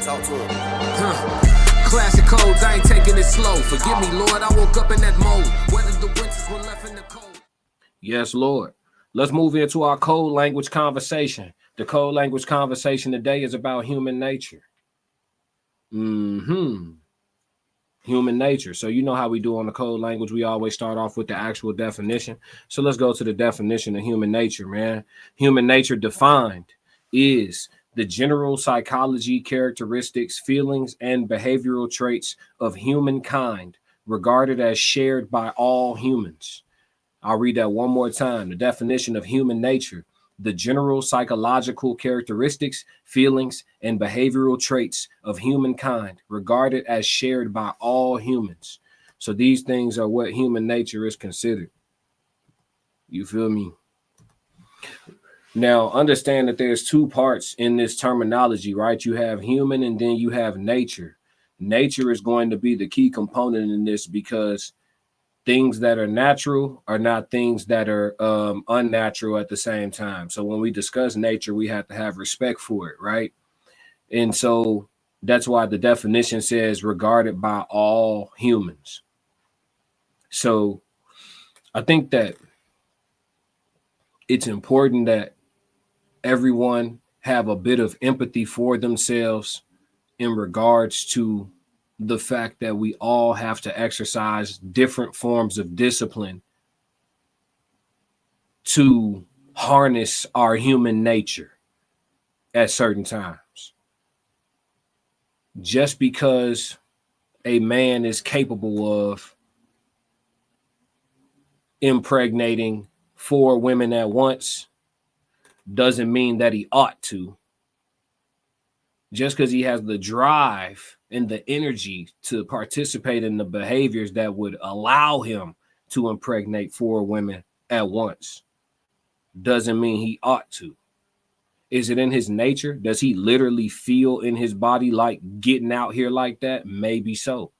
Talk to him. Classic codes, I ain't taking it slow. Forgive me, Lord, I woke up in that mode. Whether the winters were left in the cold. Yes, Lord. Let's move into our code language conversation. The code language conversation today is about human nature. Human nature. So you know how we do on the code language. We always start off with the actual definition. So let's go to the definition of human nature, man. Human nature defined is the general psychology, characteristics, feelings, and behavioral traits of humankind regarded as shared by all humans. I'll read that one more time. The definition of human nature: the general psychological characteristics, feelings, and behavioral traits of humankind regarded as shared by all humans. So these things are what human nature is considered. You feel me? Now, understand that there's two parts in this terminology, right? You have human and then you have nature. Nature is going to be the key component in this because things that are natural are not things that are unnatural at the same time. So when we discuss nature, we have to have respect for it, right? And so that's why the definition says regarded by all humans. So I think that it's important that everyone have a bit of empathy for themselves in regards to the fact that we all have to exercise different forms of discipline to harness our human nature at certain times. Just because a man is capable of impregnating 4 women at once doesn't mean that he ought to. Just because he has the drive and the energy to participate in the behaviors that would allow him to impregnate 4 women at once doesn't mean he ought to. Is it in his nature? Does he literally feel in his body like getting out here like that? Maybe so.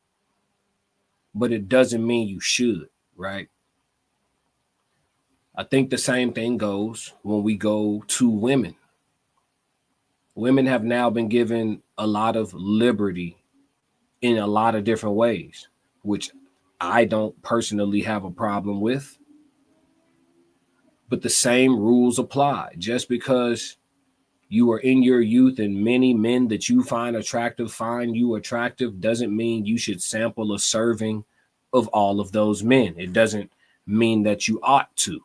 But it doesn't mean you should, right? I think the same thing goes when we go to women. Women have now been given a lot of liberty in a lot of different ways, which I don't personally have a problem with. But the same rules apply. Just because you are in your youth and many men that you find attractive find you attractive doesn't mean you should sample a serving of all of those men. It doesn't mean that you ought to.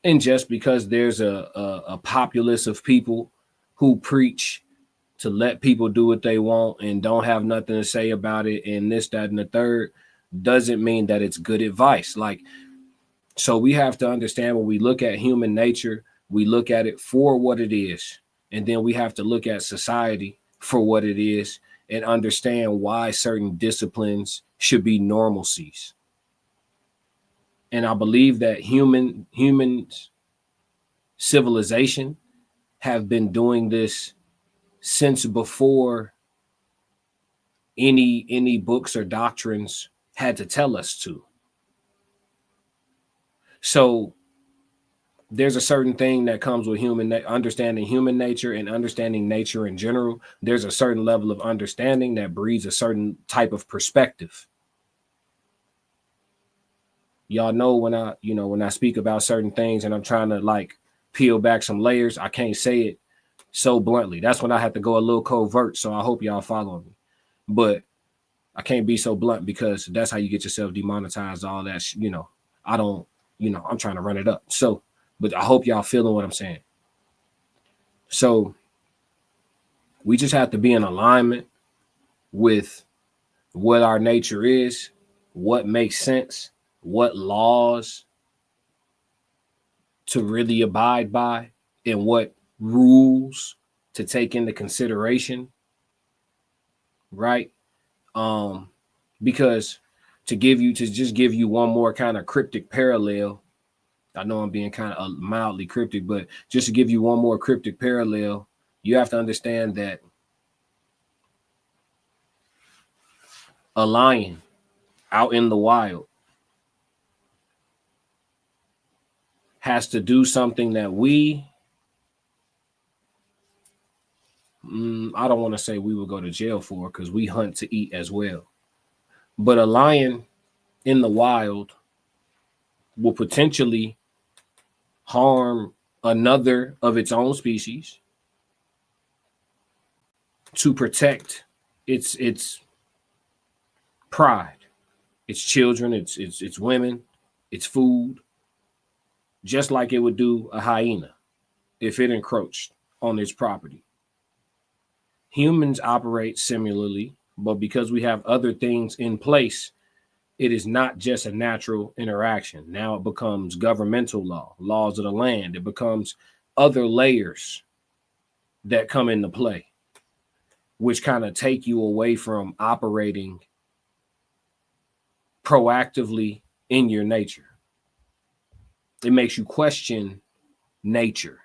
And just because there's a populace of people who preach to let people do what they want and don't have nothing to say about it and this, that, and the third, doesn't mean that it's good advice. So we have to understand when we look at human nature, we look at it for what it is. And then we have to look at society for what it is and understand why certain disciplines should be normalcies. And I believe that humans civilization have been doing this since before any books or doctrines had to tell us to. So there's a certain thing that comes with understanding human nature and understanding nature in general. There's a certain level of understanding that breeds a certain type of perspective. Y'all know when I speak about certain things and I'm trying to peel back some layers, I can't say it so bluntly. That's when I have to go a little covert. So I hope y'all follow me. But I can't be so blunt because that's how you get yourself demonetized, all that, I don't, I'm trying to run it up. So, but I hope y'all feeling what I'm saying. So we just have to be in alignment with what our nature is, what makes sense, what laws to really abide by, and what rules to take into consideration, right? Because to just give you one more kind of cryptic parallel, I know I'm being kind of mildly cryptic, but just to give you one more cryptic parallel, you have to understand that a lion out in the wild has to do something that we I don't want to say we would go to jail for, because we hunt to eat as well. But a lion in the wild will potentially harm another of its own species to protect its pride, its children, its women, its food, just like it would do a hyena if it encroached on its property. Humans operate similarly, but because we have other things in place, it is not just a natural interaction. Now it becomes governmental law, laws of the land. It becomes other layers that come into play, which kind of take you away from operating proactively in your nature. It makes you question nature.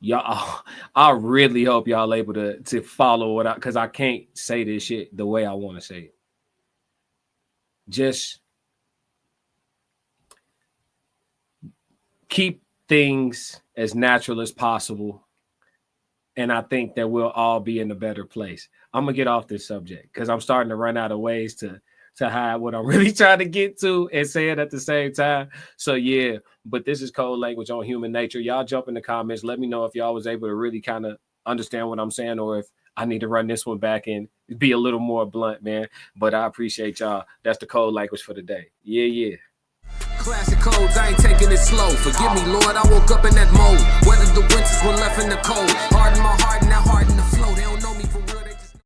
Y'all, I really hope y'all able to follow it out, because I can't say this shit the way I want to say it. Just keep things as natural as possible, and I think that we'll all be in a better place. I'm gonna get off this subject because I'm starting to run out of ways to hide what I'm really trying to get to and say it at the same time. So yeah, but this is Code Language on Human Nature. Y'all jump in the comments. Let me know if y'all was able to really kind of understand what I'm saying, or if I need to run this one back and be a little more blunt, man. But I appreciate y'all. That's the Code Language for the day. Yeah. Classic codes, I ain't taking it slow. Forgive me, Lord, I woke up in that mode. Weathered the winters when left in the cold. Harden my heart and now harden the flow.